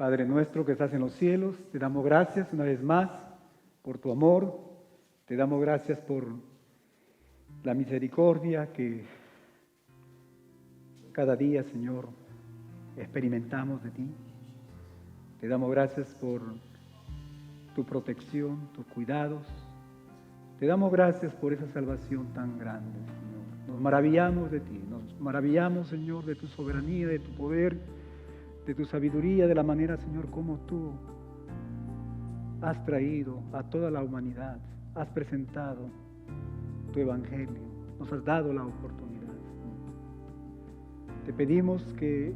Padre nuestro que estás en los cielos, te damos gracias una vez más por tu amor, te damos gracias por la misericordia que cada día, Señor, experimentamos de ti. Te damos gracias por tu protección, tus cuidados. Te damos gracias por esa salvación tan grande, Señor. Nos maravillamos de ti, nos maravillamos, Señor, de tu soberanía, de tu poder, de tu sabiduría, de la manera, Señor, como tú has traído a toda la humanidad, has presentado tu evangelio, nos has dado la oportunidad, Señor. Te pedimos que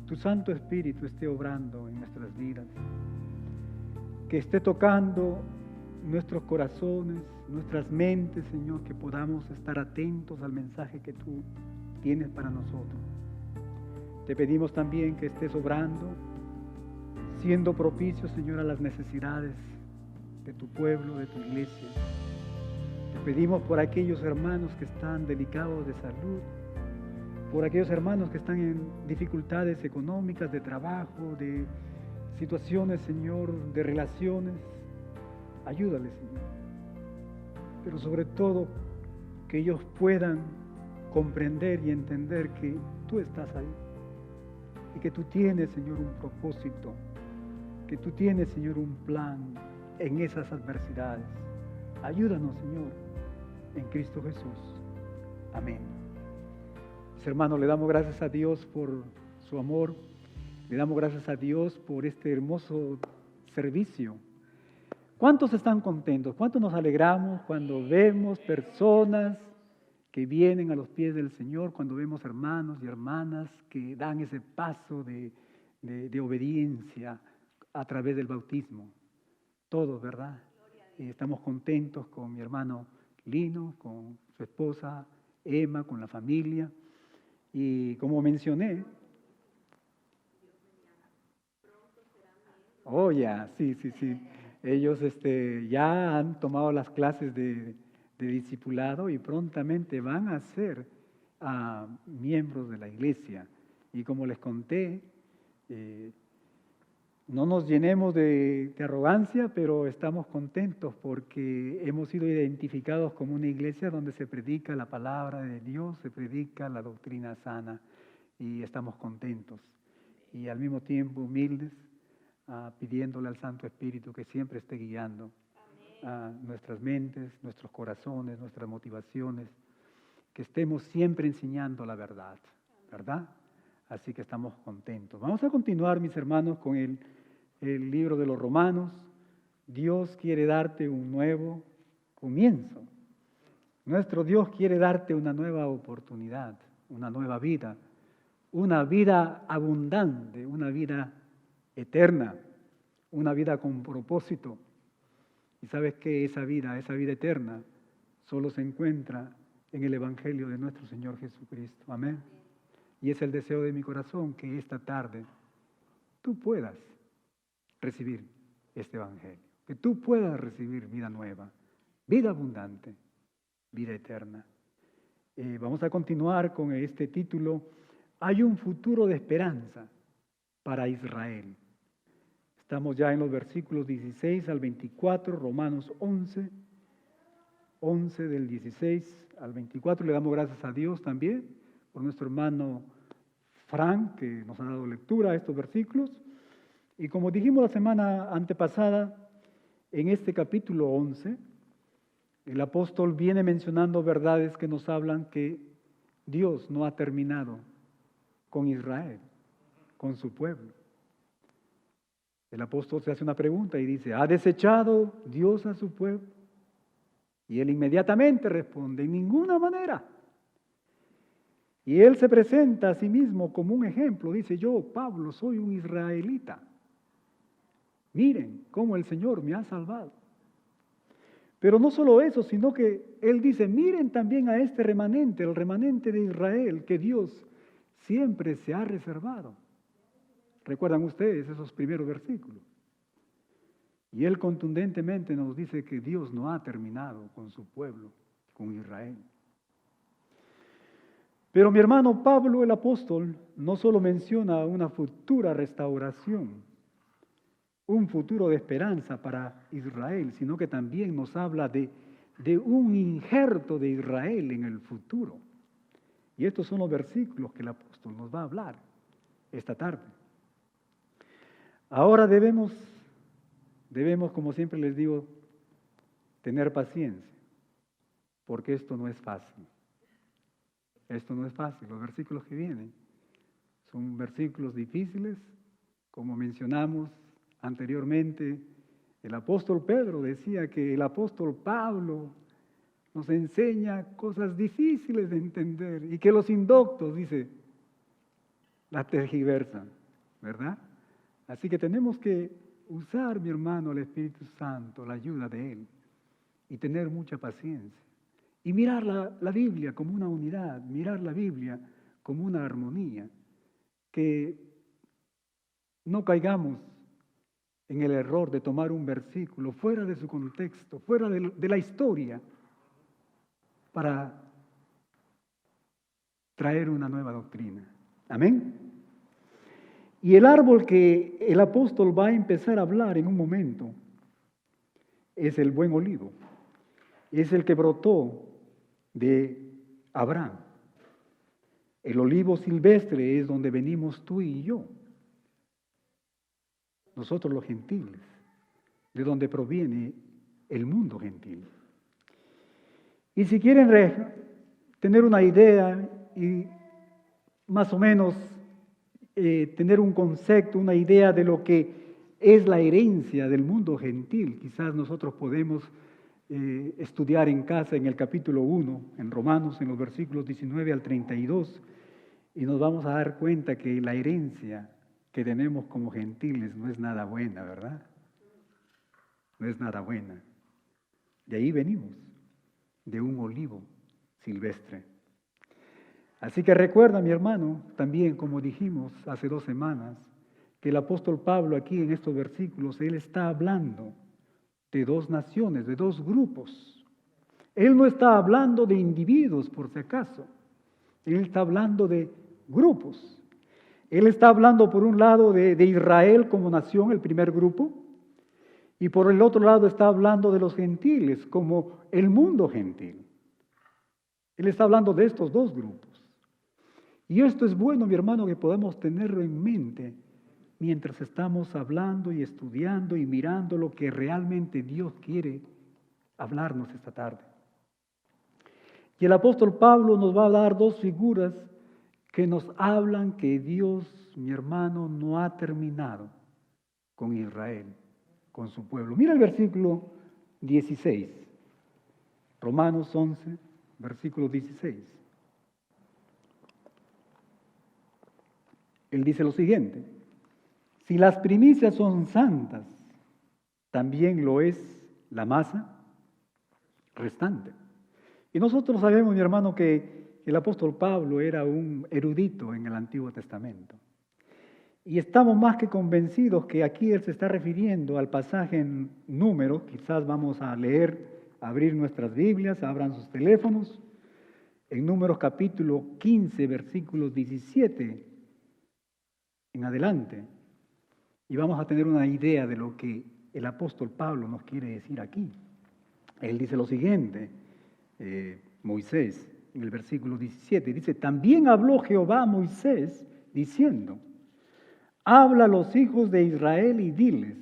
tu Santo Espíritu esté obrando en nuestras vidas, que esté tocando nuestros corazones, nuestras mentes, Señor, que podamos estar atentos al mensaje que tú tienes para nosotros. Te pedimos también que estés obrando, siendo propicio, Señor, a las necesidades de tu pueblo, de tu iglesia. Te pedimos por aquellos hermanos que están delicados de salud, por aquellos hermanos que están en dificultades económicas, de trabajo, de situaciones, Señor, de relaciones. Ayúdales, Señor. Pero sobre todo, que ellos puedan comprender y entender que tú estás ahí. Y que tú tienes, Señor, un propósito, que tú tienes, Señor, un plan en esas adversidades. Ayúdanos, Señor, en Cristo Jesús. Amén. Mis hermanos, le damos gracias a Dios por su amor, le damos gracias a Dios por este hermoso servicio. ¿Cuántos están contentos? ¿Cuántos nos alegramos cuando vemos personas que vienen a los pies del Señor, cuando vemos hermanos y hermanas que dan ese paso de obediencia a través del bautismo? Todos, ¿verdad? Estamos contentos con mi hermano Lino, con su esposa Emma, con la familia. Y como mencioné, sí. Ellos ya han tomado las clases de discipulado y prontamente van a ser miembros de la iglesia. Y como les conté, no nos llenemos de arrogancia, pero estamos contentos porque hemos sido identificados como una iglesia donde se predica la palabra de Dios, se predica la doctrina sana y estamos contentos. Y al mismo tiempo humildes, pidiéndole al Santo Espíritu que siempre esté guiando nuestras mentes, nuestros corazones, nuestras motivaciones, que estemos siempre enseñando la verdad, ¿verdad? Así que estamos contentos. Vamos a continuar, mis hermanos, con el libro de los Romanos. Dios quiere darte un nuevo comienzo. Nuestro Dios quiere darte una nueva oportunidad, una nueva vida, una vida abundante, una vida eterna, una vida con propósito. Y sabes que esa vida eterna, solo se encuentra en el Evangelio de nuestro Señor Jesucristo. Amén. Y es el deseo de mi corazón que esta tarde tú puedas recibir este Evangelio, que tú puedas recibir vida nueva, vida abundante, vida eterna. Vamos a continuar con este título: Hay un futuro de esperanza para Israel. Estamos ya en los versículos 16 al 24, Romanos 11 del 16 al 24. Le damos gracias a Dios también por nuestro hermano Frank, que nos ha dado lectura a estos versículos. Y como dijimos la semana antepasada, en este capítulo 11, el apóstol viene mencionando verdades que nos hablan que Dios no ha terminado con Israel, con su pueblo. El apóstol se hace una pregunta y dice: ¿ha desechado Dios a su pueblo? Y él inmediatamente responde: en ninguna manera. Y él se presenta a sí mismo como un ejemplo. Dice: yo, Pablo, soy un israelita. Miren cómo el Señor me ha salvado. Pero no solo eso, sino que él dice: miren también a este remanente, el remanente de Israel, que Dios siempre se ha reservado. ¿Recuerdan ustedes esos primeros versículos? Y él contundentemente nos dice que Dios no ha terminado con su pueblo, con Israel. Pero mi hermano Pablo, el apóstol, no solo menciona una futura restauración un futuro de esperanza para Israel, sino que también nos habla de un injerto de Israel en el futuro. Y estos son los versículos que el apóstol nos va a hablar esta tarde. Ahora debemos, como siempre les digo, tener paciencia, porque esto no es fácil. Esto no es fácil. Los versículos que vienen son versículos difíciles, como mencionamos anteriormente. El apóstol Pedro decía que el apóstol Pablo nos enseña cosas difíciles de entender y que los indoctos, dice, las tergiversan, ¿verdad? Así que tenemos que usar, mi hermano, el Espíritu Santo, la ayuda de Él, y tener mucha paciencia. Y mirar la Biblia como una unidad, mirar la Biblia como una armonía, que no caigamos en el error de tomar un versículo fuera de su contexto, fuera de la historia, para traer una nueva doctrina. Amén. Y el árbol que el apóstol va a empezar a hablar en un momento es el buen olivo. Es el que brotó de Abraham. El olivo silvestre es donde venimos tú y yo. Nosotros los gentiles, de donde proviene el mundo gentil. Y si quieren tener una idea y más o menos tener un concepto, una idea de lo que es la herencia del mundo gentil, quizás nosotros podemos estudiar en casa en el capítulo 1, en Romanos, en los versículos 19 al 32, y nos vamos a dar cuenta que la herencia que tenemos como gentiles no es nada buena, ¿verdad? No es nada buena. De ahí venimos, de un olivo silvestre. Así que recuerda, mi hermano, también como dijimos hace 2 semanas, que el apóstol Pablo aquí en estos versículos, él está hablando de 2 naciones, de 2 grupos. Él no está hablando de individuos, por si acaso. Él está hablando de grupos. Él está hablando por un lado de Israel como nación, el primer grupo, y por el otro lado está hablando de los gentiles como el mundo gentil. Él está hablando de estos 2 grupos. Y esto es bueno, mi hermano, que podamos tenerlo en mente mientras estamos hablando y estudiando y mirando lo que realmente Dios quiere hablarnos esta tarde. Y el apóstol Pablo nos va a dar 2 figuras que nos hablan que Dios, mi hermano, no ha terminado con Israel, con su pueblo. Mira el versículo 16, Romanos 11, versículo 16. Él dice lo siguiente: si las primicias son santas, también lo es la masa restante. Y nosotros sabemos, mi hermano, que el apóstol Pablo era un erudito en el Antiguo Testamento. Y estamos más que convencidos que aquí él se está refiriendo al pasaje en Números. Quizás vamos a leer, abrir nuestras Biblias, abran sus teléfonos. En Números capítulo 15, versículos 17 en adelante. Y vamos a tener una idea de lo que el apóstol Pablo nos quiere decir aquí. Él dice lo siguiente, Moisés, en el versículo 17, dice: también habló Jehová a Moisés, diciendo: habla a los hijos de Israel y diles: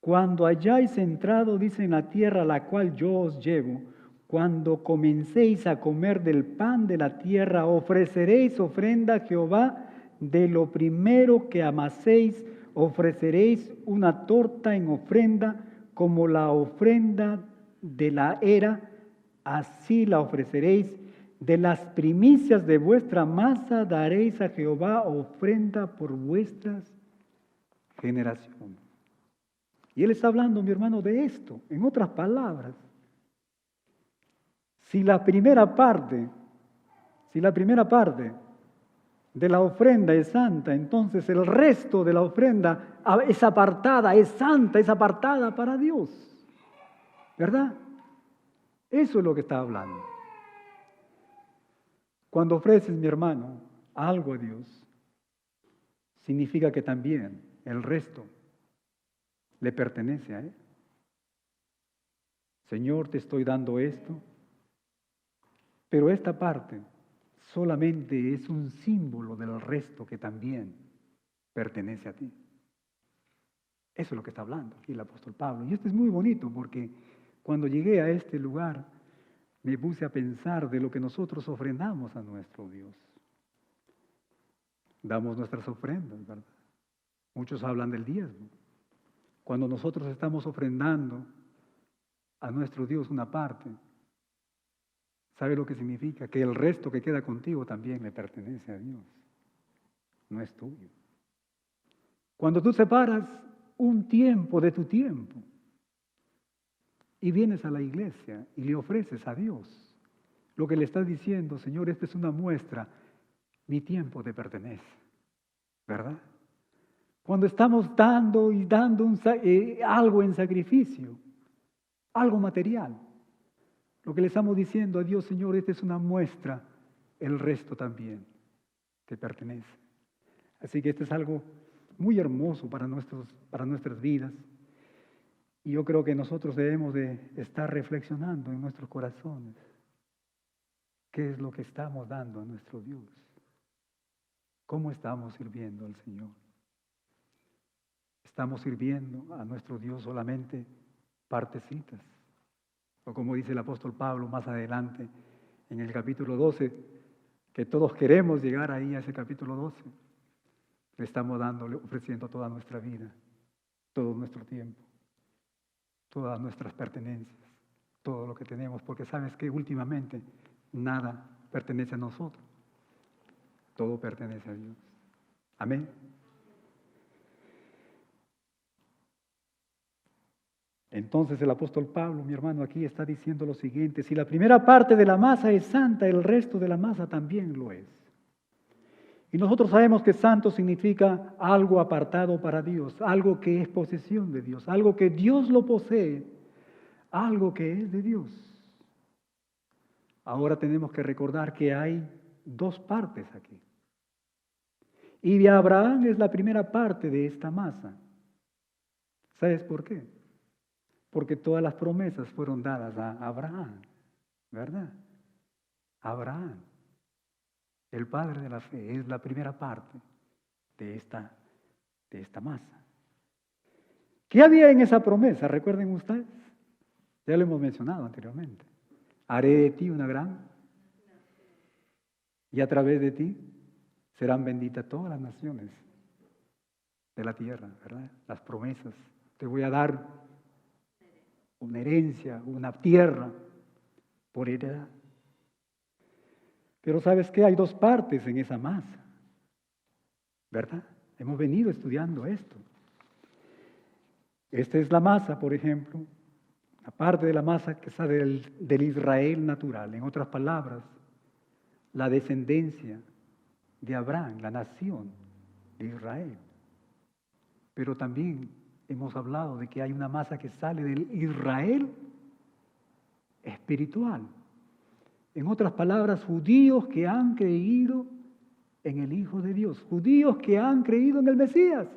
cuando hayáis entrado, dice, en la tierra a la cual yo os llevo, cuando comencéis a comer del pan de la tierra, ofreceréis ofrenda a Jehová de lo primero que amaséis, ofreceréis una torta en ofrenda como la ofrenda de la era, así la ofreceréis. De las primicias de vuestra masa daréis a Jehová ofrenda por vuestras generaciones. Y él está hablando, mi hermano, de esto. En otras palabras, si la primera parte de la ofrenda es santa, entonces el resto de la ofrenda es apartada, es santa, es apartada para Dios. ¿Verdad? Eso es lo que está hablando. Cuando ofreces, mi hermano, algo a Dios, significa que también el resto le pertenece a Él. Señor, te estoy dando esto, pero esta parte solamente es un símbolo del resto que también pertenece a ti. Eso es lo que está hablando aquí el apóstol Pablo. Y esto es muy bonito porque cuando llegué a este lugar me puse a pensar de lo que nosotros ofrendamos a nuestro Dios. Damos nuestras ofrendas, ¿verdad? Muchos hablan del diezmo. Cuando nosotros estamos ofrendando a nuestro Dios una parte, ¿sabe lo que significa? Que el resto que queda contigo también le pertenece a Dios, no es tuyo. Cuando tú separas un tiempo de tu tiempo y vienes a la iglesia y le ofreces a Dios, lo que le estás diciendo, Señor, esta es una muestra, mi tiempo te pertenece, ¿verdad? Cuando estamos dando y dando algo en sacrificio, algo material, lo que le estamos diciendo a Dios, Señor, esta es una muestra, el resto también te pertenece. Así que esto es algo muy hermoso para nuestras vidas. Y yo creo que nosotros debemos de estar reflexionando en nuestros corazones. ¿Qué es lo que estamos dando a nuestro Dios? ¿Cómo estamos sirviendo al Señor? ¿Estamos sirviendo a nuestro Dios solamente partecitas? O como dice el apóstol Pablo más adelante en el capítulo 12, que todos queremos llegar ahí a ese capítulo 12. Le estamos ofreciendo toda nuestra vida, todo nuestro tiempo, todas nuestras pertenencias, todo lo que tenemos, porque sabes que últimamente nada pertenece a nosotros, todo pertenece a Dios. Amén. Entonces el apóstol Pablo, mi hermano, aquí está diciendo lo siguiente: si la primera parte de la masa es santa, el resto de la masa también lo es. Y nosotros sabemos que santo significa algo apartado para Dios, algo que es posesión de Dios, algo que Dios lo posee, algo que es de Dios. Ahora tenemos que recordar que hay dos partes aquí. Y de Abraham es la primera parte de esta masa. ¿Sabes por qué? Porque todas las promesas fueron dadas a Abraham, ¿verdad? Abraham, el padre de la fe, es la primera parte de esta masa. ¿Qué había en esa promesa? Recuerden ustedes, ya lo hemos mencionado anteriormente. Haré de ti una gran, y a través de ti serán benditas todas las naciones de la tierra, ¿verdad? Las promesas. Te voy a dar una herencia, una tierra por heredad. Pero ¿sabes qué? Hay dos partes en esa masa, ¿verdad? Hemos venido estudiando esto. Esta es la masa, por ejemplo, la parte de la masa que sale del Israel natural. En otras palabras, la descendencia de Abraham, la nación de Israel. Pero también hemos hablado de que hay una masa que sale del Israel espiritual. En otras palabras, judíos que han creído en el Hijo de Dios, judíos que han creído en el Mesías,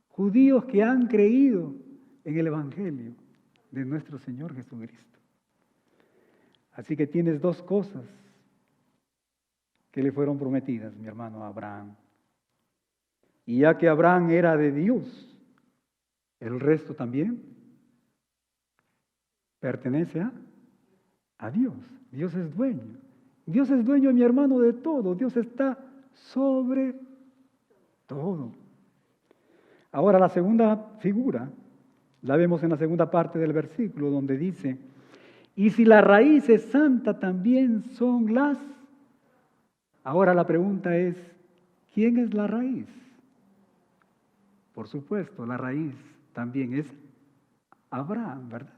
judíos que han creído en el Evangelio de nuestro Señor Jesucristo. Así que tienes dos cosas que le fueron prometidas, mi hermano, a Abraham. Y ya que Abraham era de Dios, el resto también pertenece a Dios. Dios es dueño. Dios es dueño, mi hermano, de todo. Dios está sobre todo. Ahora la segunda figura la vemos en la segunda parte del versículo, donde dice: y si la raíz es santa, también son las. Ahora la pregunta es: ¿quién es la raíz? Por supuesto, la raíz también es Abraham, ¿verdad?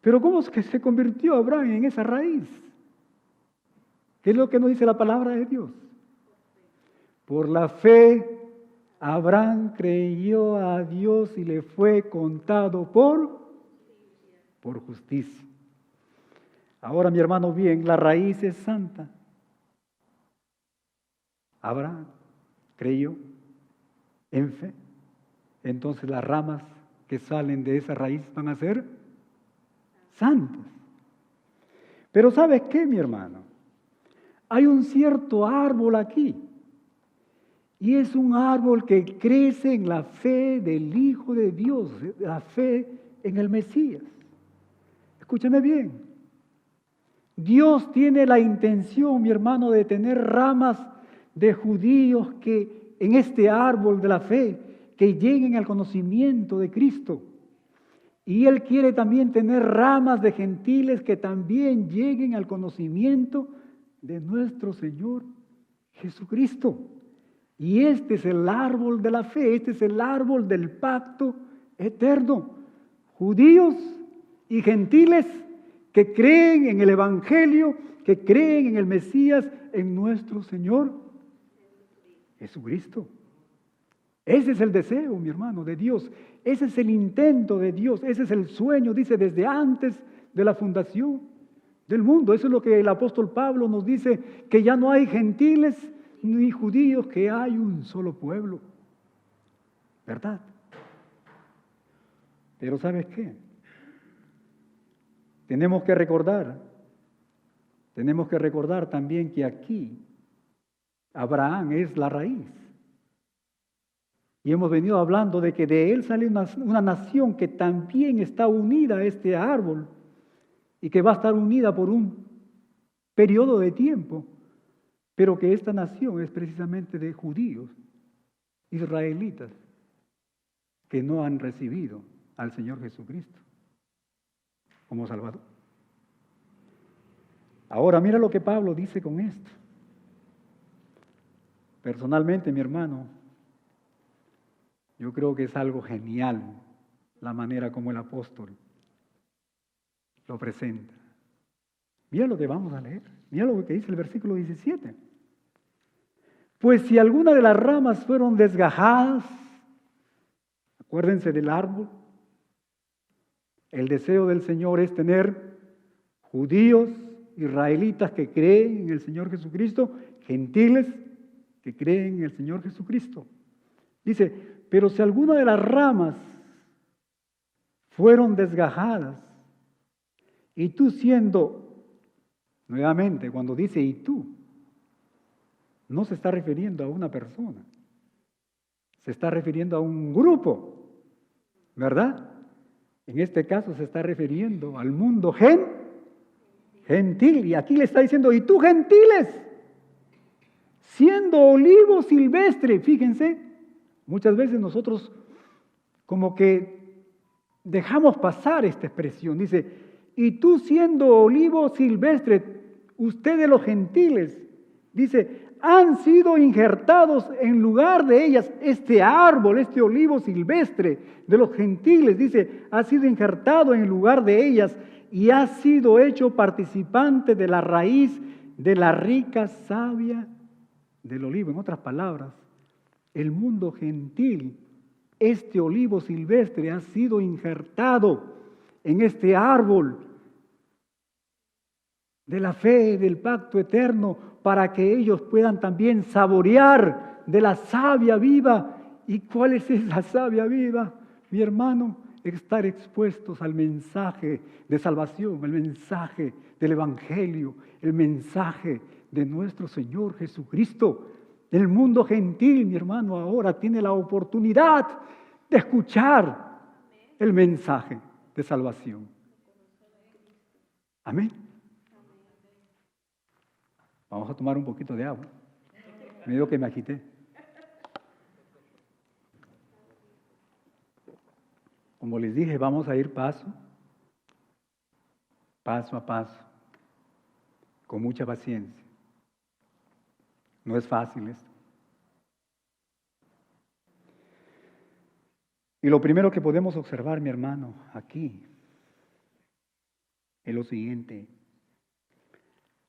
Pero ¿cómo es que se convirtió Abraham en esa raíz? ¿Qué es lo que nos dice la palabra de Dios? Por la fe, Abraham creyó a Dios y le fue contado por justicia. Ahora, mi hermano, bien, la raíz es santa. Abraham creyó en fe. Entonces las ramas que salen de esa raíz van a ser santas. Pero ¿sabes qué, mi hermano? Hay un cierto árbol aquí. Y es un árbol que crece en la fe del Hijo de Dios, la fe en el Mesías. Escúchame bien. Dios tiene la intención, mi hermano, de tener ramas de judíos que en este árbol de la fe, que lleguen al conocimiento de Cristo. Y Él quiere también tener ramas de gentiles que también lleguen al conocimiento de nuestro Señor Jesucristo. Y este es el árbol de la fe, este es el árbol del pacto eterno. Judíos y gentiles que creen en el Evangelio, que creen en el Mesías, en nuestro Señor Jesucristo. Ese es el deseo, mi hermano, de Dios. Ese es el intento de Dios. Ese es el sueño, dice, desde antes de la fundación del mundo. Eso es lo que el apóstol Pablo nos dice, que ya no hay gentiles ni judíos, que hay un solo pueblo. ¿Verdad? Pero ¿sabes qué? Tenemos que recordar también que aquí Abraham es la raíz. Y hemos venido hablando de que de él sale una nación que también está unida a este árbol y que va a estar unida por un periodo de tiempo, pero que esta nación es precisamente de judíos, israelitas, que no han recibido al Señor Jesucristo como Salvador. Ahora mira lo que Pablo dice con esto. Personalmente, mi hermano, yo creo que es algo genial la manera como el apóstol lo presenta. Mira lo que vamos a leer. Mira lo que dice el versículo 17. Pues si alguna de las ramas fueron desgajadas, acuérdense del árbol, el deseo del Señor es tener judíos, israelitas que creen en el Señor Jesucristo, gentiles que creen en el Señor Jesucristo. Dice, pero si alguna de las ramas fueron desgajadas, y tú siendo, nuevamente, cuando dice y tú, no se está refiriendo a una persona, se está refiriendo a un grupo, ¿verdad? En este caso se está refiriendo al mundo gentil, y aquí le está diciendo, y tú gentiles, siendo olivo silvestre, fíjense, muchas veces nosotros como que dejamos pasar esta expresión, dice, y tú siendo olivo silvestre, ustedes los gentiles, dice, han sido injertados en lugar de ellas. Este árbol, este olivo silvestre de los gentiles, dice, ha sido injertado en lugar de ellas y ha sido hecho participante de la raíz de la rica savia del olivo. En otras palabras, el mundo gentil, este olivo silvestre ha sido injertado en este árbol de la fe, del pacto eterno, para que ellos puedan también saborear de la savia viva. ¿Y cuál es esa savia viva, mi hermano? Estar expuestos al mensaje de salvación, el mensaje del Evangelio, el mensaje de nuestro Señor Jesucristo. El mundo gentil, mi hermano, ahora tiene la oportunidad de escuchar el mensaje de salvación. Amén. Vamos a tomar un poquito de agua. Me digo que me agité. Como les dije, vamos a ir paso a paso, con mucha paciencia. No es fácil esto. Y lo primero que podemos observar, mi hermano, aquí, es lo siguiente.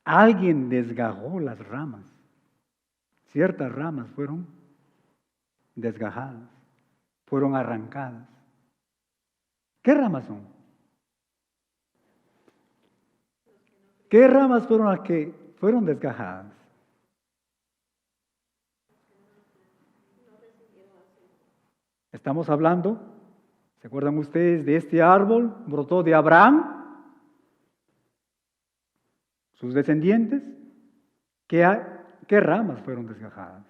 Alguien desgajó las ramas. Ciertas ramas fueron desgajadas, fueron arrancadas. ¿Qué ramas son? ¿Qué ramas fueron las que fueron desgajadas? Estamos hablando ¿Se acuerdan ustedes de este árbol? Brotó de Abraham, sus descendientes. ¿Qué ramas fueron desgajadas?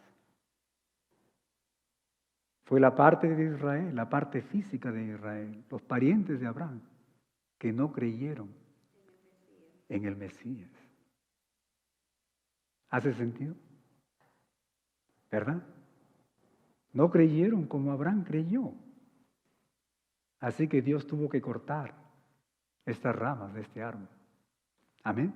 Fue la parte de Israel, la parte física de Israel, los parientes de Abraham, que no creyeron en el Mesías. ¿Hace sentido? ¿Verdad? No creyeron como Abraham creyó. Así que Dios tuvo que cortar estas ramas de este árbol. Amén.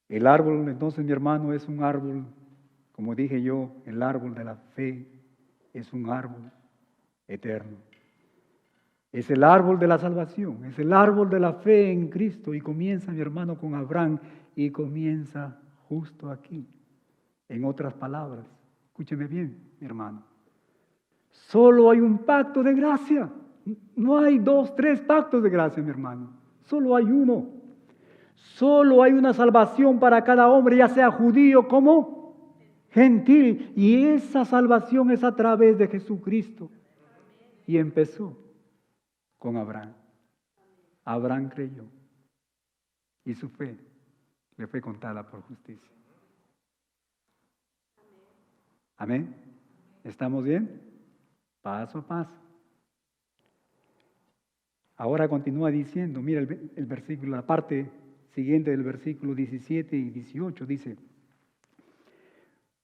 El árbol, entonces, mi hermano, es un árbol, como dije yo, el árbol de la fe es un árbol eterno. Es el árbol de la salvación, es el árbol de la fe en Cristo y comienza, mi hermano, con Abraham y comienza justo aquí. En otras palabras, escúcheme bien, mi hermano. Solo hay un pacto de gracia. No hay 2, 3 pactos de gracia, mi hermano. Solo hay uno. Solo hay una salvación para cada hombre, ya sea judío como gentil. Y esa salvación es a través de Jesucristo. Y empezó con Abraham. Abraham creyó. Y su fe le fue contada por justicia. Amén. ¿Estamos bien? Paso a paso. Ahora continúa diciendo, mira el versículo, la parte siguiente del versículo 17 y 18 dice: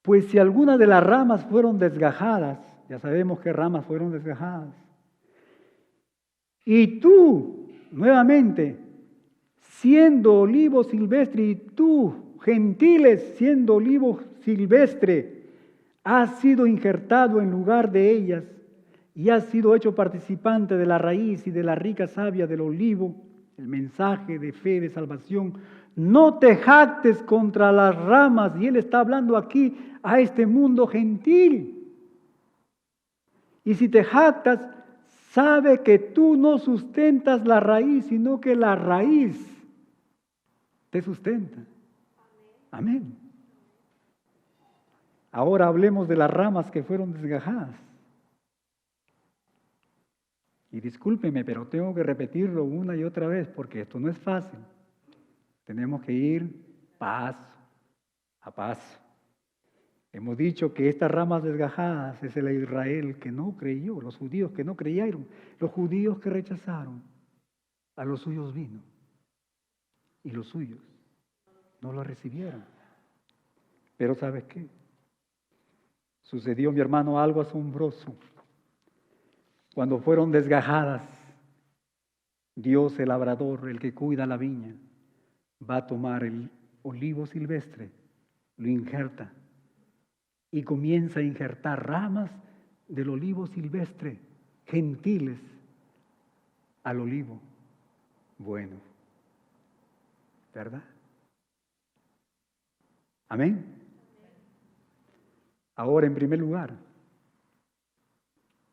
pues si algunas de las ramas fueron desgajadas, ya sabemos qué ramas fueron desgajadas, y tú, nuevamente, siendo olivo silvestre, y tú, gentiles, siendo olivo silvestre, has sido injertado en lugar de ellas, y has sido hecho participante de la raíz y de la rica savia del olivo, el mensaje de fe, de salvación. No te jactes contra las ramas, y él está hablando aquí a este mundo gentil. Y si te jactas, sabe que tú no sustentas la raíz, sino que la raíz te sustenta. Amén. Ahora hablemos de las ramas que fueron desgajadas. Y discúlpeme, pero tengo que repetirlo una y otra vez porque esto no es fácil. Tenemos que ir paso a paso. Hemos dicho que estas ramas desgajadas es el Israel que no creyó, los judíos que no creyeron, los judíos que rechazaron. A los suyos vino y los suyos no lo recibieron. Pero ¿sabes qué? Sucedió, mi hermano, algo asombroso. Cuando fueron desgajadas, Dios, el labrador, el que cuida la viña, va a tomar el olivo silvestre, lo injerta y comienza a injertar ramas del olivo silvestre, gentiles, al olivo bueno. ¿Verdad? Amén. Ahora, en primer lugar,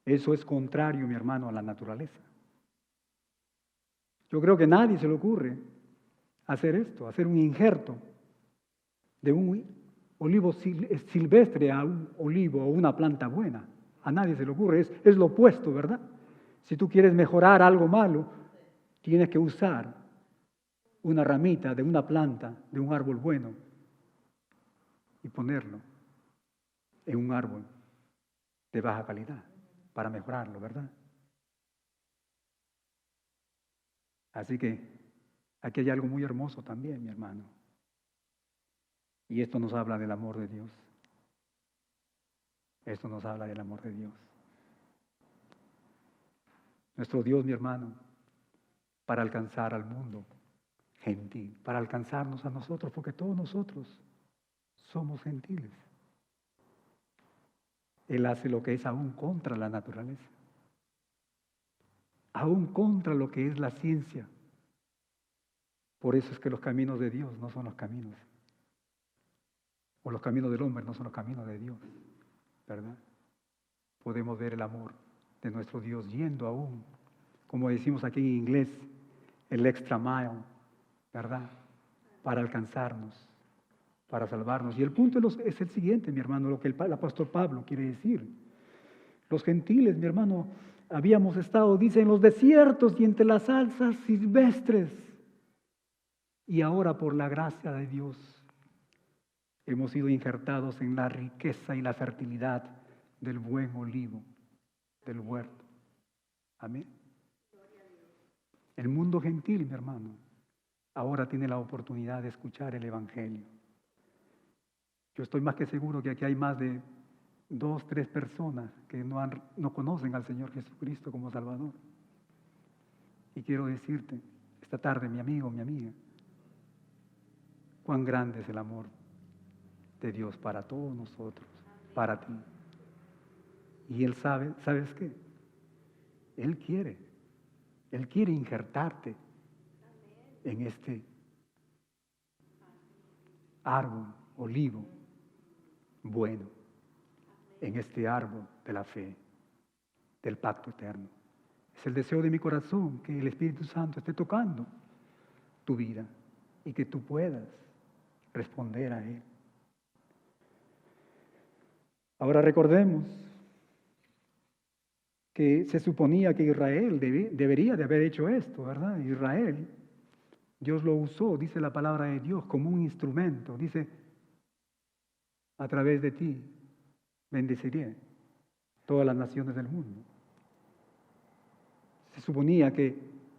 eso es contrario, mi hermano, a la naturaleza. Yo creo que a nadie se le ocurre hacer esto, hacer un injerto de un olivo silvestre a un olivo o una planta buena. A nadie se le ocurre, es lo opuesto, ¿verdad? Si tú quieres mejorar algo malo, tienes que usar una ramita de una planta, de un árbol bueno, y ponerlo en un árbol de baja calidad para mejorarlo, ¿verdad? Así que aquí hay algo muy hermoso también, mi hermano. Y esto nos habla del amor de Dios. Esto nos habla del amor de Dios. Nuestro Dios, mi hermano, para alcanzar al mundo gentil, para alcanzarnos a nosotros, porque todos nosotros somos gentiles. Él hace lo que es aún contra la naturaleza, aún contra lo que es la ciencia. Por eso es que los caminos de Dios no son los caminos, o los caminos del hombre no son los caminos de Dios, ¿verdad? Podemos ver el amor de nuestro Dios yendo aún, como decimos aquí en inglés, el extra mile, ¿verdad? Para alcanzarnos, para salvarnos. Y el punto es el siguiente, mi hermano, lo que el apóstol Pablo quiere decir. Los gentiles, mi hermano, habíamos estado, dice, en los desiertos y entre las alzas silvestres. Y ahora, por la gracia de Dios, hemos sido injertados en la riqueza y la fertilidad del buen olivo, del huerto. Amén. El mundo gentil, mi hermano, ahora tiene la oportunidad de escuchar el Evangelio. Yo estoy más que seguro que aquí hay más de 2, 3 personas que no conocen al Señor Jesucristo como Salvador. Y quiero decirte esta tarde, mi amigo, mi amiga, cuán grande es el amor de Dios para todos nosotros, para ti. Y Él sabe, ¿sabes qué? Él quiere injertarte en este árbol, olivo, bueno, en este árbol de la fe, del pacto eterno. Es el deseo de mi corazón que el Espíritu Santo esté tocando tu vida y que tú puedas responder a Él. Ahora recordemos que se suponía que Israel debería de haber hecho esto, ¿verdad? Israel, Dios lo usó, dice la palabra de Dios, como un instrumento. Dice, a través de ti bendeciré todas las naciones del mundo. Se suponía que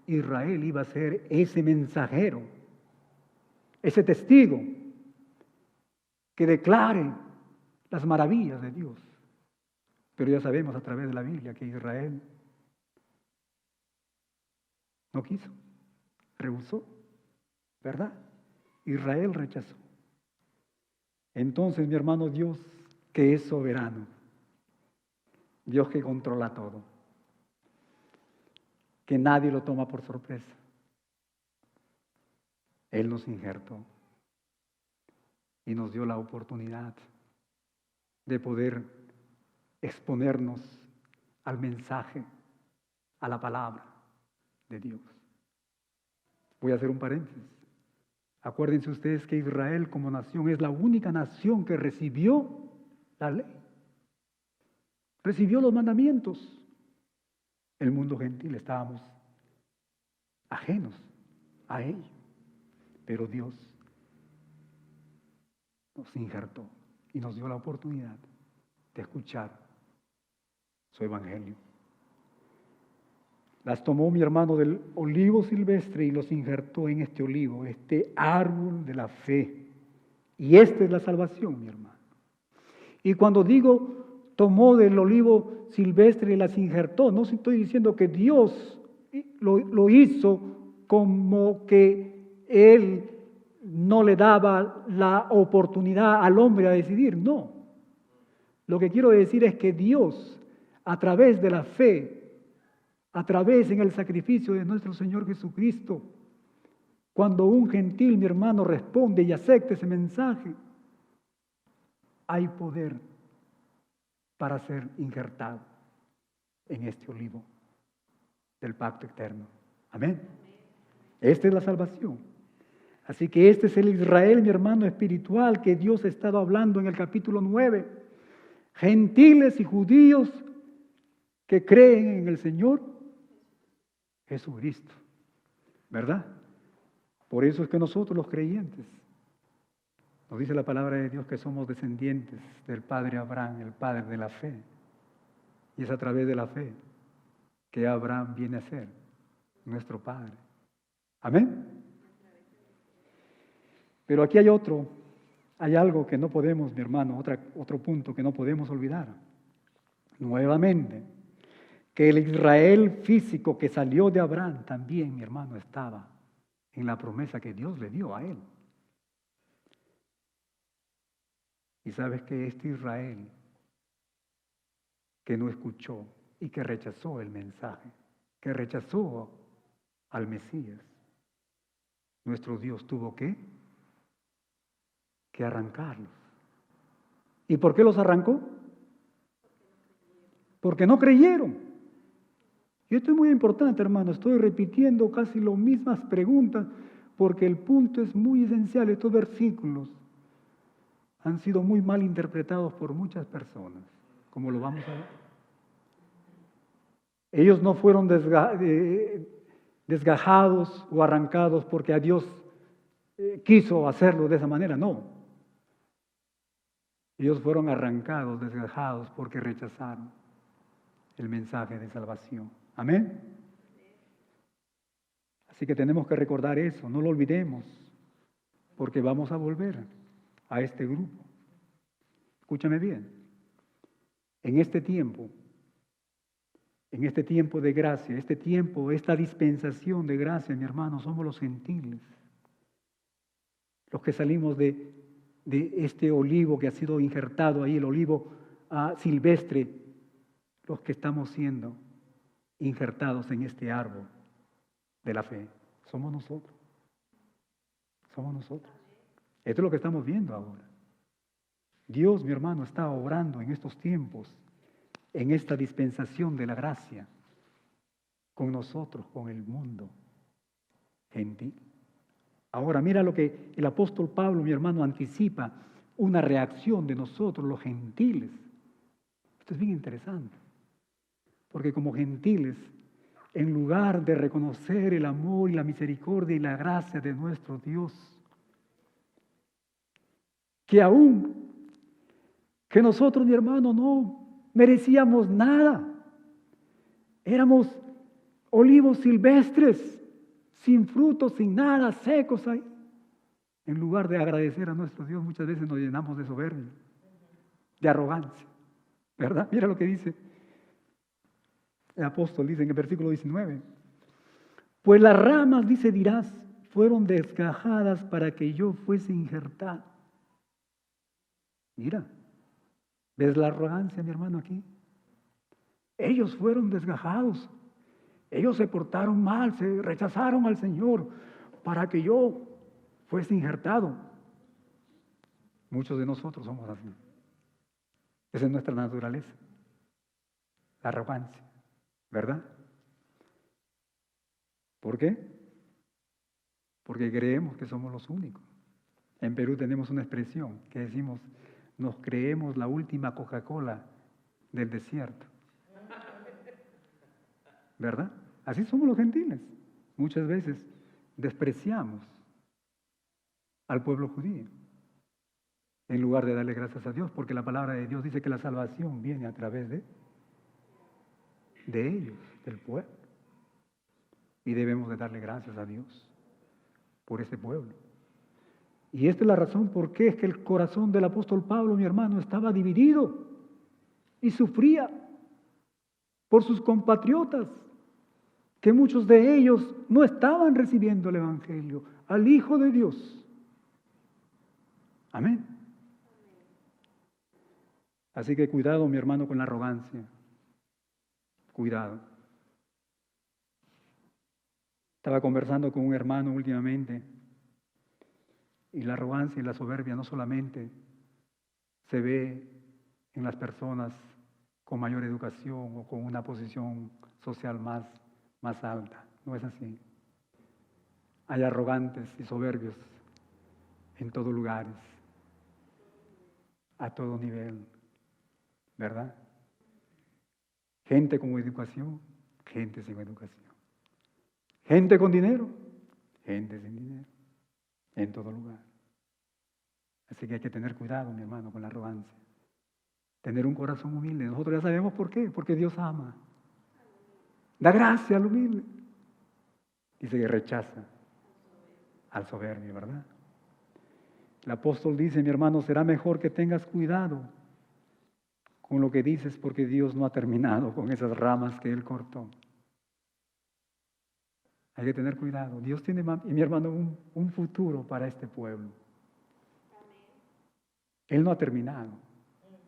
Israel iba a ser ese mensajero, ese testigo que declare las maravillas de Dios. Pero ya sabemos a través de la Biblia que Israel no quiso, rehusó, ¿verdad? Israel rechazó. Entonces, mi hermano, Dios que es soberano, Dios que controla todo, que nadie lo toma por sorpresa, Él nos injertó y nos dio la oportunidad de poder exponernos al mensaje, a la palabra de Dios. Voy a hacer un paréntesis. Acuérdense ustedes que Israel como nación es la única nación que recibió la ley, recibió los mandamientos. El mundo gentil estábamos ajenos a ello, pero Dios nos injertó y nos dio la oportunidad de escuchar su evangelio. Las tomó mi hermano del olivo silvestre y los injertó en este olivo, este árbol de la fe. Y esta es la salvación, mi hermano. Y cuando digo tomó del olivo silvestre y las injertó, no estoy diciendo que Dios lo hizo como que Él no le daba la oportunidad al hombre a decidir, no. Lo que quiero decir es que Dios, a través de la fe, a través en el sacrificio de nuestro Señor Jesucristo, cuando un gentil, mi hermano, responde y acepta ese mensaje, hay poder para ser injertado en este olivo del pacto eterno. Amén. Esta es la salvación. Así que este es el Israel, mi hermano, espiritual que Dios ha estado hablando en el capítulo 9. Gentiles y judíos que creen en el Señor Jesucristo, ¿verdad? Por eso es que nosotros los creyentes, nos dice la palabra de Dios que somos descendientes del Padre Abraham, el Padre de la fe. Y es a través de la fe que Abraham viene a ser nuestro Padre. Amén. Pero aquí hay algo que no podemos, mi hermano, otro punto que no podemos olvidar. Nuevamente, que el Israel físico que salió de Abraham también, mi hermano, estaba en la promesa que Dios le dio a él. Y sabes que este Israel que no escuchó y que rechazó el mensaje, que rechazó al Mesías, nuestro Dios tuvo que arrancarlos. ¿Y por qué los arrancó? Porque no creyeron. Y esto es muy importante, hermano. Estoy repitiendo casi las mismas preguntas porque el punto es muy esencial. Estos versículos han sido muy mal interpretados por muchas personas, como lo vamos a ver. Ellos no fueron desgajados o arrancados porque a Dios quiso hacerlo de esa manera, no. Ellos fueron arrancados, desgajados porque rechazaron el mensaje de salvación. Amén. Así que tenemos que recordar eso, no lo olvidemos, porque vamos a volver a este grupo. Escúchame bien, en este tiempo de gracia, esta dispensación de gracia, mi hermano, somos los gentiles, los que salimos de este olivo que ha sido injertado ahí, el olivo silvestre, los que estamos siendo injertados en este árbol de la fe. Somos nosotros. Somos nosotros. Esto es lo que estamos viendo ahora. Dios, mi hermano, está obrando en estos tiempos, en esta dispensación de la gracia, con nosotros, con el mundo gentil. Ahora, mira lo que el apóstol Pablo, mi hermano, anticipa, una reacción de nosotros, los gentiles. Esto es bien interesante, porque como gentiles, en lugar de reconocer el amor y la misericordia y la gracia de nuestro Dios, que nosotros, mi hermano, no merecíamos nada. Éramos olivos silvestres, sin frutos, sin nada, secos ahí. En lugar de agradecer a nuestro Dios, muchas veces nos llenamos de soberbia, de arrogancia, ¿verdad? Mira lo que dice el apóstol, dice en el versículo 19. Pues las ramas, dirás, fueron desgajadas para que yo fuese injertado. Mira, ¿ves la arrogancia, mi hermano, aquí? Ellos fueron desgajados. Ellos se portaron mal, se rechazaron al Señor para que yo fuese injertado. Muchos de nosotros somos así. Esa es nuestra naturaleza. La arrogancia, ¿verdad? ¿Por qué? Porque creemos que somos los únicos. En Perú tenemos una expresión que decimos, nos creemos la última Coca-Cola del desierto. ¿Verdad? Así somos los gentiles. Muchas veces despreciamos al pueblo judío en lugar de darle gracias a Dios, porque la palabra de Dios dice que la salvación viene a través de ellos, del pueblo. Y debemos de darle gracias a Dios por ese pueblo. Y esta es la razón por qué es que el corazón del apóstol Pablo, mi hermano, estaba dividido y sufría por sus compatriotas, que muchos de ellos no estaban recibiendo el Evangelio, al Hijo de Dios. Amén. Así que cuidado, mi hermano, con la arrogancia. Cuidado. Estaba conversando con un hermano últimamente y la arrogancia y la soberbia no solamente se ve en las personas con mayor educación o con una posición social más alta. No es así. Hay arrogantes y soberbios en todos lugares, a todo nivel, ¿verdad? Gente con educación, gente sin educación. Gente con dinero, gente sin dinero, en todo lugar. Así que hay que tener cuidado, mi hermano, con la arrogancia. Tener un corazón humilde. Nosotros ya sabemos por qué, porque Dios ama. Da gracia al humilde. Dice que rechaza al soberbio, ¿verdad? El apóstol dice, mi hermano, será mejor que tengas cuidado con lo que dices, porque Dios no ha terminado con esas ramas que Él cortó. Hay que tener cuidado. Dios tiene, mi hermano, un futuro para este pueblo. Él no ha terminado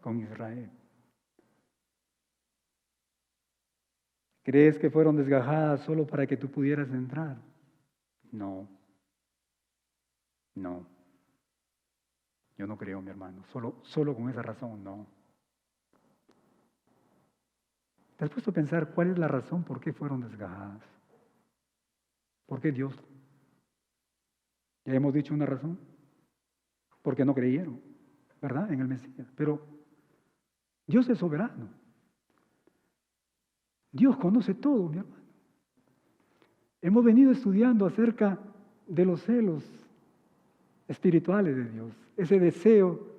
con Israel. ¿Crees que fueron desgajadas solo para que tú pudieras entrar? No. No. Yo no creo, mi hermano. Solo con esa razón, no. ¿Te has puesto a pensar cuál es la razón por qué fueron desgajadas? ¿Por qué Dios? Ya hemos dicho una razón. Porque no creyeron, ¿verdad? En el Mesías. Pero Dios es soberano. Dios conoce todo, mi hermano. Hemos venido estudiando acerca de los celos espirituales de Dios, ese deseo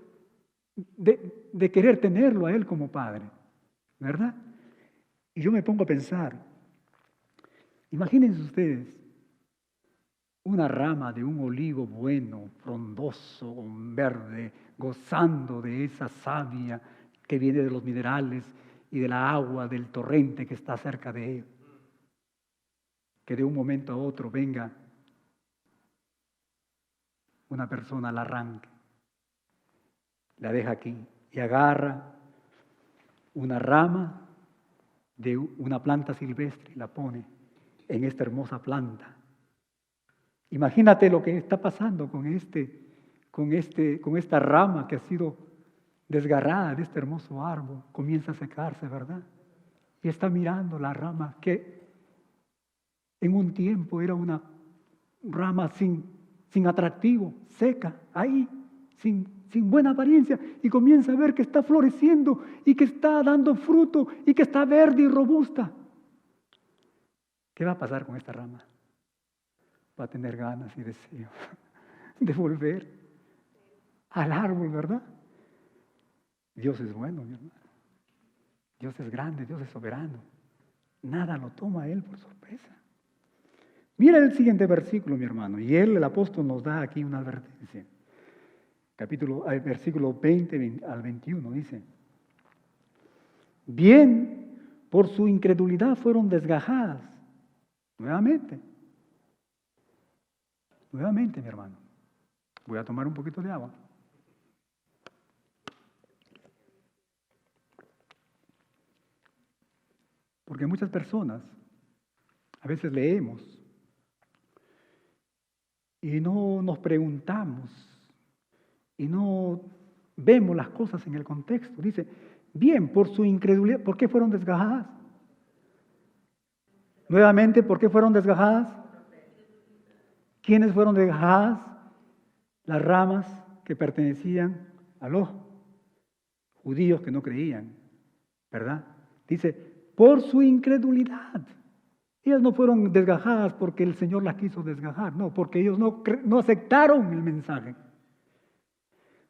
de querer tenerlo a Él como Padre, ¿verdad? Y yo me pongo a pensar, imagínense ustedes una rama de un olivo bueno, frondoso, verde, gozando de esa savia que viene de los minerales y de la agua del torrente que está cerca de él. Que de un momento a otro venga una persona la arranque, la deja aquí y agarra una rama de una planta silvestre y la pone en esta hermosa planta. Imagínate lo que está pasando con esta rama que ha sido desgarrada de este hermoso árbol. Comienza a secarse, ¿verdad? Y está mirando la rama que en un tiempo era una rama sin atractivo, seca, ahí, sin buena apariencia, y comienza a ver que está floreciendo y que está dando fruto y que está verde y robusta. ¿Qué va a pasar con esta rama? Va a tener ganas y deseo de volver al árbol, ¿verdad? Dios es bueno, mi hermano. Dios es grande, Dios es soberano. Nada lo toma a Él por sorpresa. Mira el siguiente versículo, mi hermano, y el apóstol nos da aquí una advertencia. Versículo 20 al 21 dice: bien, por su incredulidad fueron desgajadas. Nuevamente, mi hermano. Voy a tomar un poquito de agua. Porque muchas personas a veces leemos y no nos preguntamos y no vemos las cosas en el contexto. Dice, bien, por su incredulidad, ¿por qué fueron desgajadas? Nuevamente, ¿por qué fueron desgajadas? ¿Quiénes fueron desgajadas? Las ramas que pertenecían a los judíos que no creían, ¿verdad? Dice, por su incredulidad. Ellas no fueron desgajadas porque el Señor las quiso desgajar, no, porque ellos no aceptaron el mensaje.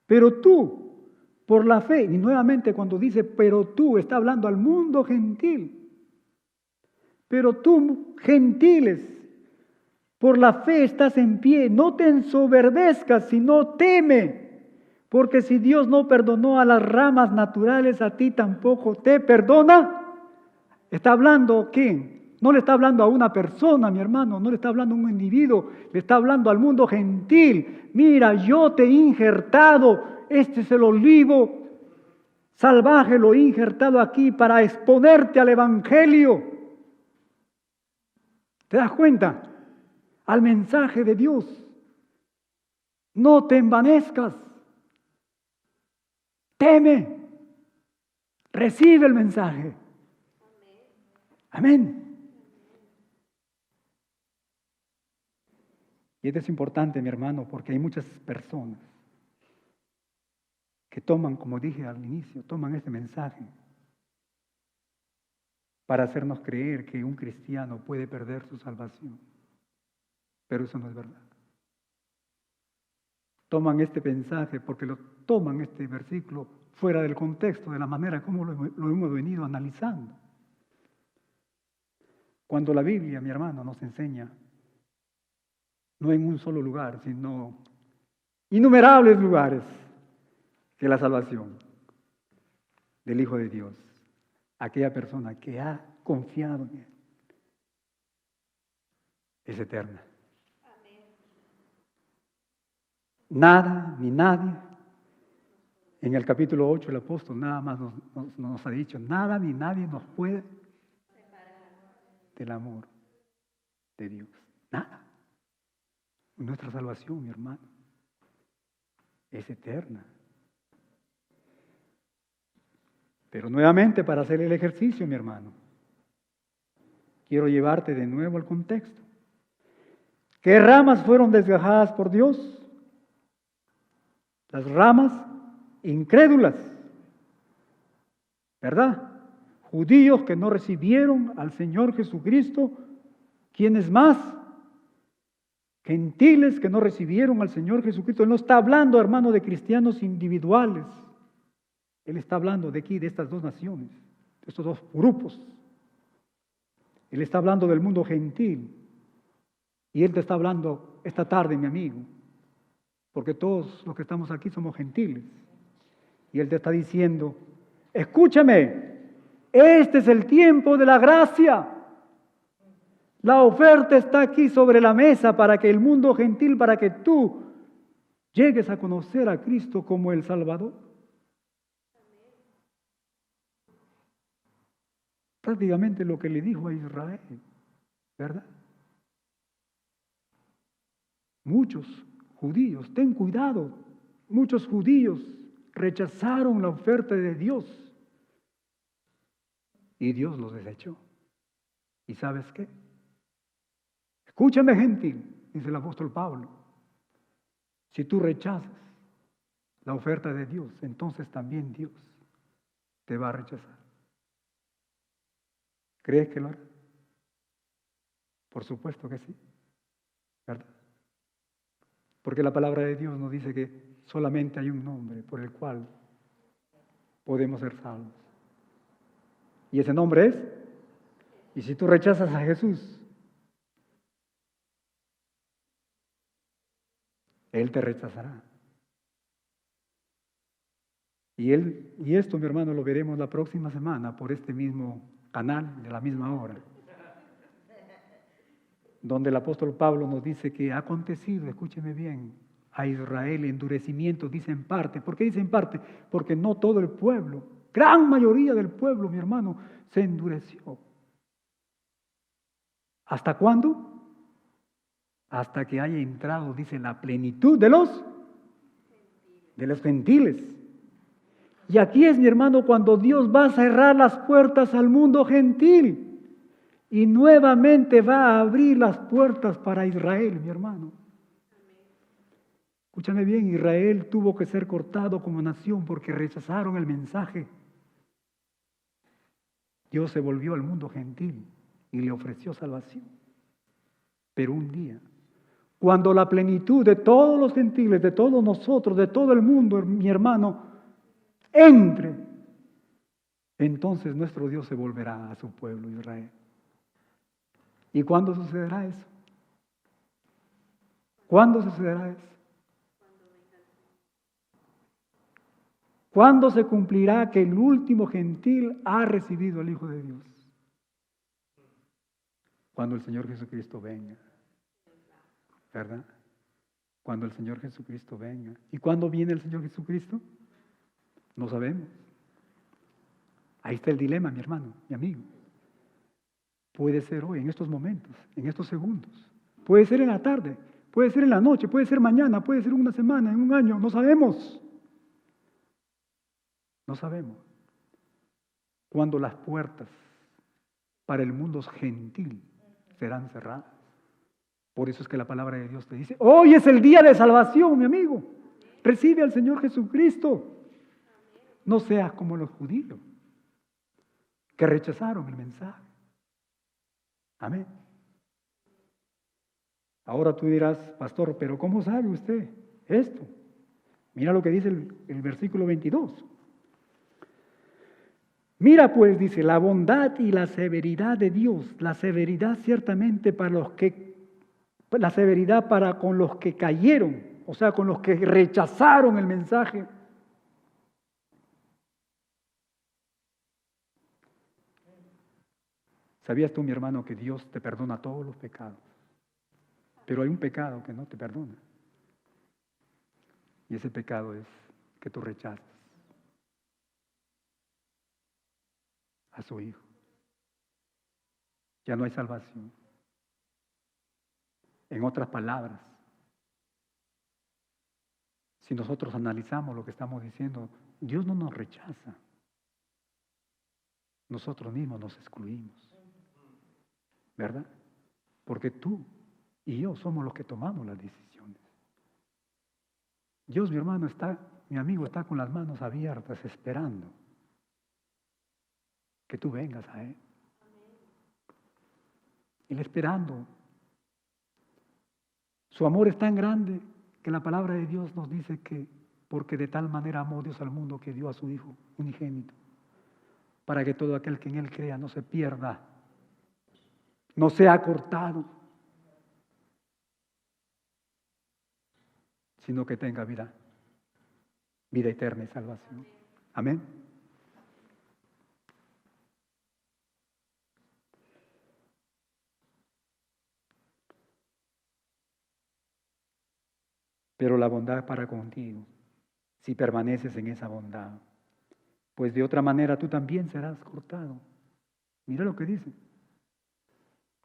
Pero tú, por la fe, y nuevamente cuando dice, pero tú, está hablando al mundo gentil. Pero tú, gentiles, por la fe estás en pie, no te ensoberbezcas, sino teme, porque si Dios no perdonó a las ramas naturales, a ti tampoco te perdona. ¿Está hablando quién? No le está hablando a una persona, mi hermano, no le está hablando a un individuo, le está hablando al mundo gentil. Mira, yo te he injertado, este es el olivo salvaje, lo he injertado aquí para exponerte al evangelio. ¿Te das cuenta? Al mensaje de Dios. No te envanezcas. Teme. Recibe el mensaje. Amén. Y esto es importante, mi hermano, porque hay muchas personas que toman, como dije al inicio, toman este mensaje para hacernos creer que un cristiano puede perder su salvación. Pero eso no es verdad. Toman este mensaje porque toman este versículo fuera del contexto, de la manera como lo hemos venido analizando. Cuando la Biblia, mi hermano, nos enseña, no en un solo lugar, sino innumerables lugares, que la salvación del Hijo de Dios, aquella persona que ha confiado en Él, es eterna. Nada ni nadie, en el capítulo 8 el apóstol nada más nos ha dicho, nada ni nadie nos puede separar del amor de Dios. Nada. Nuestra salvación, mi hermano, es eterna. Pero nuevamente, para hacer el ejercicio, mi hermano, quiero llevarte de nuevo al contexto. ¿Qué ramas fueron desgajadas por Dios? Las ramas incrédulas, ¿verdad? judíos que no recibieron al Señor Jesucristo. ¿Quiénes más? Gentiles que no recibieron al Señor Jesucristo. Él no está hablando, hermano, de cristianos individuales. Él está hablando de aquí, de estas dos naciones, de estos dos grupos. Él está hablando del mundo gentil. Y Él te está hablando esta tarde, mi amigo, porque todos los que estamos aquí somos gentiles. Y Él te está diciendo, escúchame, este es el tiempo de la gracia. La oferta está aquí sobre la mesa para que el mundo gentil, para que tú llegues a conocer a Cristo como el Salvador. Prácticamente lo que le dijo a Israel, ¿verdad? Muchos judíos, ten cuidado, muchos judíos rechazaron la oferta de Dios y Dios los desechó. ¿Y sabes qué? Escúchame, gentil, dice el apóstol Pablo. Si tú rechazas la oferta de Dios, entonces también Dios te va a rechazar. ¿Crees que lo hará? Por supuesto que sí, ¿verdad? Porque la palabra de Dios nos dice que solamente hay un nombre por el cual podemos ser salvos. Y ese nombre es, y si tú rechazas a Jesús, Él te rechazará. Y esto, mi hermano, lo veremos la próxima semana por este mismo canal, de la misma hora, donde el apóstol Pablo nos dice que ha acontecido, escúcheme bien, a Israel endurecimiento, dice en parte. ¿Por qué dice en parte? Porque no todo el pueblo, gran mayoría del pueblo, mi hermano, se endureció. ¿Hasta cuándo? Hasta que haya entrado, dice, la plenitud de los gentiles. Y aquí es, mi hermano, cuando Dios va a cerrar las puertas al mundo gentil y nuevamente va a abrir las puertas para Israel, mi hermano. Escúchame bien, Israel tuvo que ser cortado como nación porque rechazaron el mensaje. Dios se volvió al mundo gentil y le ofreció salvación. Pero un día, cuando la plenitud de todos los gentiles, de todos nosotros, de todo el mundo, mi hermano, entre, entonces nuestro Dios se volverá a su pueblo Israel. ¿Y cuándo sucederá eso? ¿Cuándo sucederá eso? ¿Cuándo se cumplirá que el último gentil ha recibido al Hijo de Dios? Cuando el Señor Jesucristo venga, ¿verdad? Cuando el Señor Jesucristo venga. ¿Y cuándo viene el Señor Jesucristo? No sabemos. Ahí está el dilema, mi hermano, mi amigo. Puede ser hoy, en estos momentos, en estos segundos. Puede ser en la tarde, puede ser en la noche, puede ser mañana, puede ser una semana, en un año, no sabemos. No sabemos. Cuando las puertas para el mundo gentil serán cerradas. Por eso es que la palabra de Dios te dice, hoy es el día de salvación, mi amigo. Recibe al Señor Jesucristo. No seas como los judíos que rechazaron el mensaje. Amén. Ahora tú dirás, pastor, pero ¿cómo sabe usted esto? Mira lo que dice el versículo 22. Mira pues, dice, la bondad y la severidad de Dios, la severidad ciertamente la severidad para con los que cayeron, o sea, con los que rechazaron el mensaje. ¿Sabías tú, mi hermano, que Dios te perdona todos los pecados? Pero hay un pecado que no te perdona. Y ese pecado es que tú rechazas a su Hijo. Ya no hay salvación. En otras palabras, si nosotros analizamos lo que estamos diciendo, Dios no nos rechaza. Nosotros mismos nos excluimos. ¿Verdad? Porque tú y yo somos los que tomamos las decisiones. Dios, mi hermano, mi amigo está con las manos abiertas esperando que tú vengas a Él. Él esperando. Su amor es tan grande que la palabra de Dios nos dice que porque de tal manera amó Dios al mundo que dio a su Hijo unigénito, para que todo aquel que en Él crea no se pierda, no sea cortado, sino que tenga vida eterna y salvación. Amén. Pero la bondad para contigo, si permaneces en esa bondad, pues de otra manera tú también serás cortado. Mira lo que dice.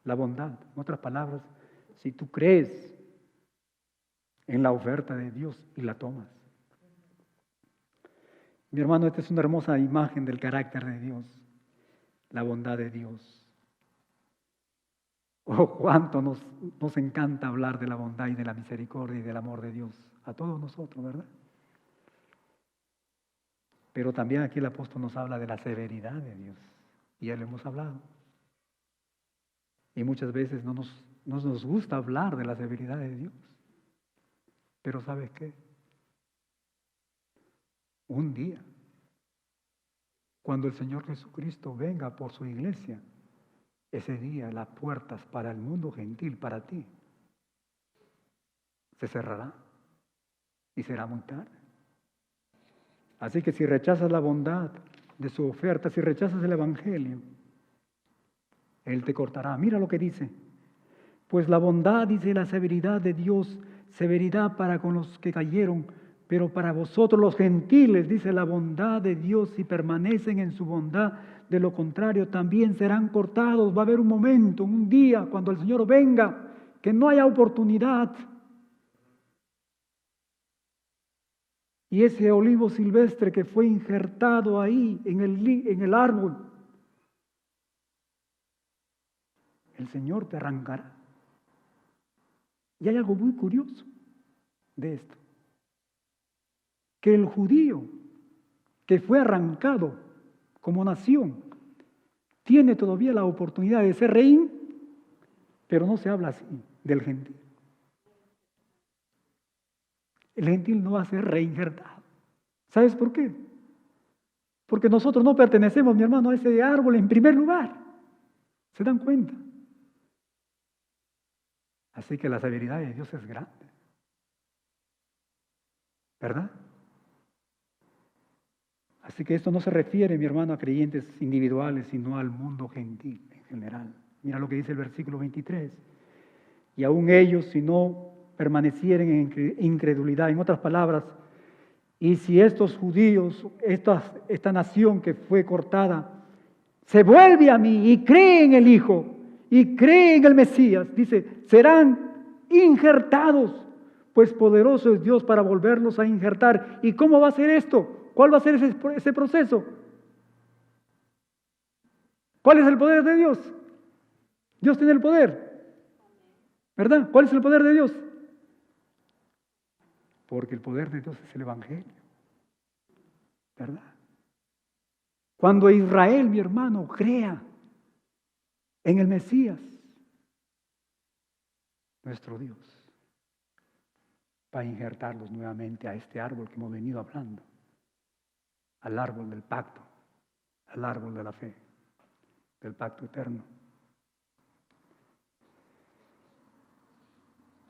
La bondad, en otras palabras, si tú crees en la oferta de Dios y la tomas. Mi hermano, esta es una hermosa imagen del carácter de Dios, la bondad de Dios. Oh, cuánto nos encanta hablar de la bondad y de la misericordia y del amor de Dios a todos nosotros, ¿verdad? Pero también aquí el apóstol nos habla de la severidad de Dios, y ya lo hemos hablado. Y muchas veces no nos gusta hablar de la severidad de Dios. Pero ¿sabes qué? Un día, cuando el Señor Jesucristo venga por su iglesia, ese día las puertas para el mundo gentil, para ti, se cerrarán y será muy tarde. Así que si rechazas la bondad de su oferta, si rechazas el Evangelio, Él te cortará. Mira lo que dice. Pues la bondad, dice, la severidad de Dios, severidad para con los que cayeron, pero para vosotros los gentiles, dice, la bondad de Dios, si permanecen en su bondad, de lo contrario también serán cortados. Va a haber un momento, un día, cuando el Señor venga, que no haya oportunidad. Y ese olivo silvestre que fue injertado ahí en el árbol, el Señor te arrancará. Y hay algo muy curioso de esto, que el judío que fue arrancado como nación tiene todavía la oportunidad de ser rey, pero no se habla así del gentil. El gentil no va a ser reinjertado. ¿Sabes por qué? Porque nosotros no pertenecemos, mi hermano, a ese árbol en primer lugar. ¿Se dan cuenta? Así que la severidad de Dios es grande. ¿Verdad? Así que esto no se refiere, mi hermano, a creyentes individuales, sino al mundo gentil en general. Mira lo que dice el versículo 23. Y aún ellos, si no permanecieren en incredulidad, en otras palabras, y si estos judíos, esta nación que fue cortada, se vuelve a mí y cree en el Hijo, y cree en el Mesías, dice, serán injertados, pues poderoso es Dios para volverlos a injertar. ¿Y cómo va a ser esto? ¿Cuál va a ser ese proceso? ¿Cuál es el poder de Dios? Dios tiene el poder, ¿verdad? ¿Cuál es el poder de Dios? Porque el poder de Dios es el Evangelio, ¿verdad? Cuando Israel, mi hermano, crea en el Mesías, nuestro Dios va a injertarlos nuevamente a este árbol que hemos venido hablando, al árbol del pacto, al árbol de la fe, del pacto eterno.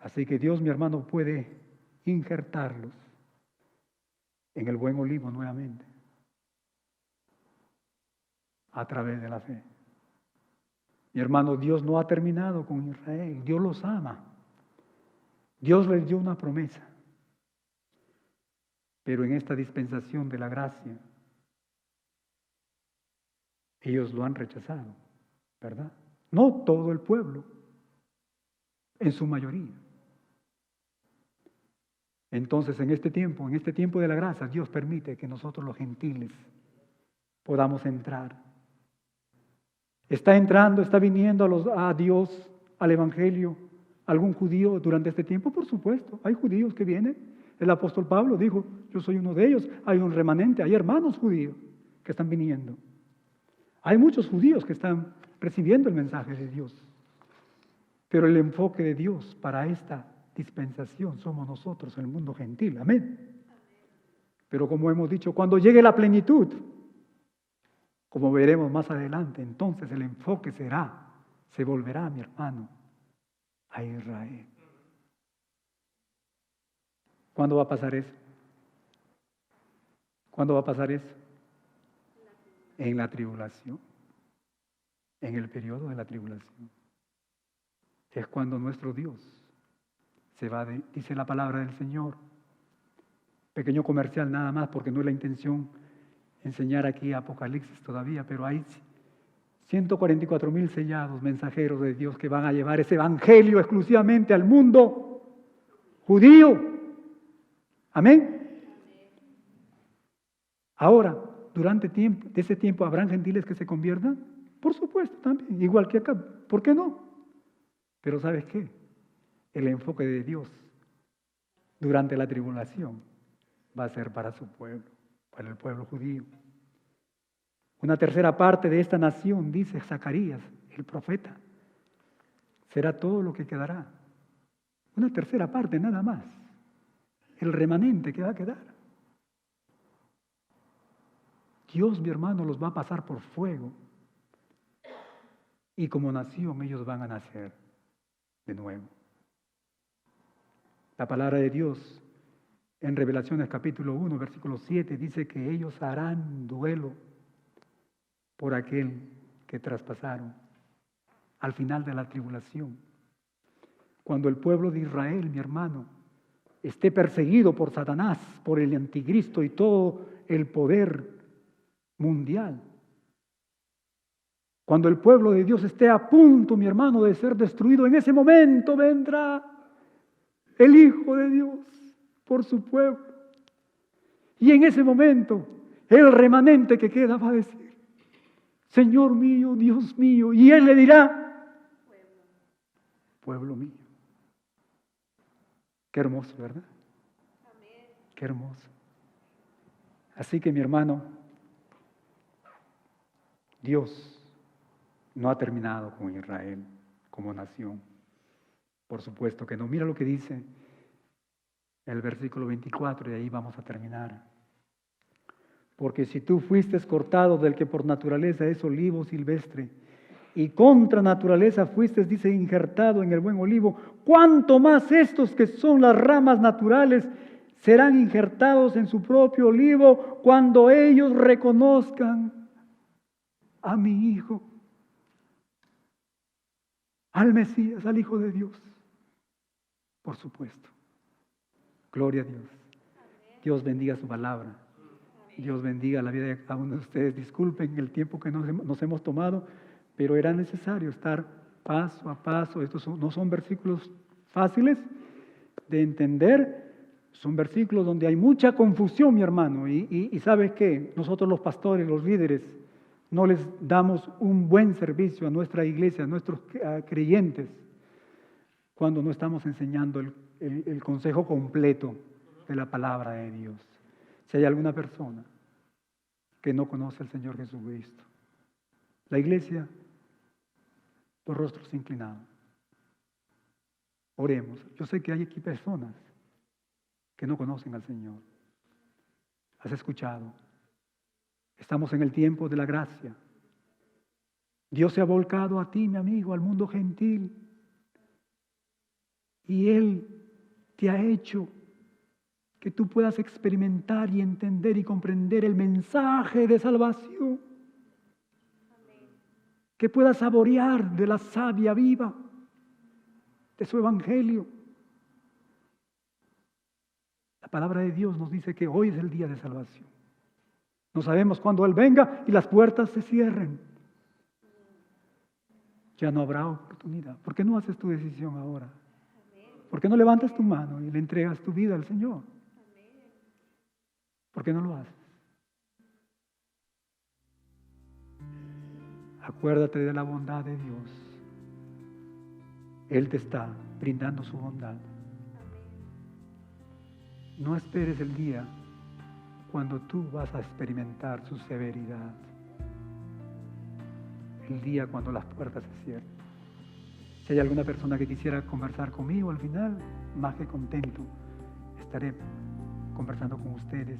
Así que Dios, mi hermano, puede injertarlos en el buen olivo nuevamente, a través de la fe. Mi hermano, Dios no ha terminado con Israel. Dios los ama. Dios les dio una promesa. Pero en esta dispensación de la gracia, ellos lo han rechazado, ¿verdad? No todo el pueblo, en su mayoría. Entonces, en este tiempo de la gracia, Dios permite que nosotros los gentiles podamos entrar. ¿Está entrando, está viniendo a Dios, al Evangelio, algún judío durante este tiempo? Por supuesto, hay judíos que vienen. El apóstol Pablo dijo, yo soy uno de ellos. Hay un remanente, hay hermanos judíos que están viniendo. Hay muchos judíos que están recibiendo el mensaje de Dios, pero el enfoque de Dios para esta dispensación somos nosotros, el mundo gentil. Amén. Pero como hemos dicho, cuando llegue la plenitud, como veremos más adelante, entonces el enfoque se volverá, mi hermano, a Israel. ¿Cuándo va a pasar eso? ¿Cuándo va a pasar eso? En la tribulación, en el periodo de la tribulación. Es cuando nuestro Dios se va dice la palabra del Señor. Pequeño comercial nada más, porque no es la intención enseñar aquí Apocalipsis todavía, pero hay 144,000 sellados, mensajeros de Dios que van a llevar ese evangelio exclusivamente al mundo judío. Amén. Ahora, durante ese tiempo, ¿habrán gentiles que se conviertan? Por supuesto, también, igual que acá. ¿Por qué no? Pero ¿sabes qué? El enfoque de Dios durante la tribulación va a ser para su pueblo, para el pueblo judío. Una tercera parte de esta nación, dice Zacarías, el profeta, será todo lo que quedará. Una tercera parte nada más. El remanente que va a quedar. Dios, mi hermano, los va a pasar por fuego. Y como nación ellos van a nacer de nuevo. La palabra de Dios en Revelaciones capítulo 1, versículo 7 dice que ellos harán duelo por aquel que traspasaron al final de la tribulación. Cuando el pueblo de Israel, mi hermano, esté perseguido por Satanás, por el anticristo y todo el poder mundial. Cuando el pueblo de Dios esté a punto, mi hermano, de ser destruido, en ese momento vendrá el Hijo de Dios por su pueblo. Y en ese momento, el remanente que queda va a decir, Señor mío, Dios mío, y Él le dirá, pueblo mío. Qué hermoso, ¿verdad? Amén. Qué hermoso. Así que mi hermano, Dios no ha terminado con Israel como nación. Por supuesto que no. Mira lo que dice el versículo 24 y ahí vamos a terminar. Porque si tú fuiste cortado del que por naturaleza es olivo silvestre, y contra naturaleza fuiste, dice, injertado en el buen olivo, cuánto más estos que son las ramas naturales serán injertados en su propio olivo cuando ellos reconozcan a mi Hijo, al Mesías, al Hijo de Dios. Por supuesto. Gloria a Dios. Dios bendiga su palabra. Dios bendiga la vida de cada uno de ustedes. Disculpen el tiempo que nos hemos tomado, pero era necesario estar paso a paso. Estos no son versículos fáciles de entender. Son versículos donde hay mucha confusión, mi hermano. Y ¿sabes qué? Nosotros los pastores, los líderes, no les damos un buen servicio a nuestra iglesia, a nuestros creyentes, cuando no estamos enseñando el consejo completo de la palabra de Dios. Si hay alguna persona que no conoce al Señor Jesucristo, la iglesia, los rostros inclinados. Oremos. Yo sé que hay aquí personas que no conocen al Señor. ¿Has escuchado? Estamos en el tiempo de la gracia. Dios se ha volcado a ti, mi amigo, al mundo gentil. Y Él te ha hecho que tú puedas experimentar y entender y comprender el mensaje de salvación. Amén. Que puedas saborear de la savia viva de su evangelio. La palabra de Dios nos dice que hoy es el día de salvación. No sabemos cuándo Él venga y las puertas se cierren. Ya no habrá oportunidad. ¿Por qué no haces tu decisión ahora? ¿Por qué no levantas tu mano y le entregas tu vida al Señor? ¿Por qué no lo haces? Acuérdate de la bondad de Dios. Él te está brindando su bondad. No esperes el día cuando tú vas a experimentar su severidad. el día cuando las puertas se cierren. Si hay alguna persona que quisiera conversar conmigo al final, más que contento, estaré conversando con ustedes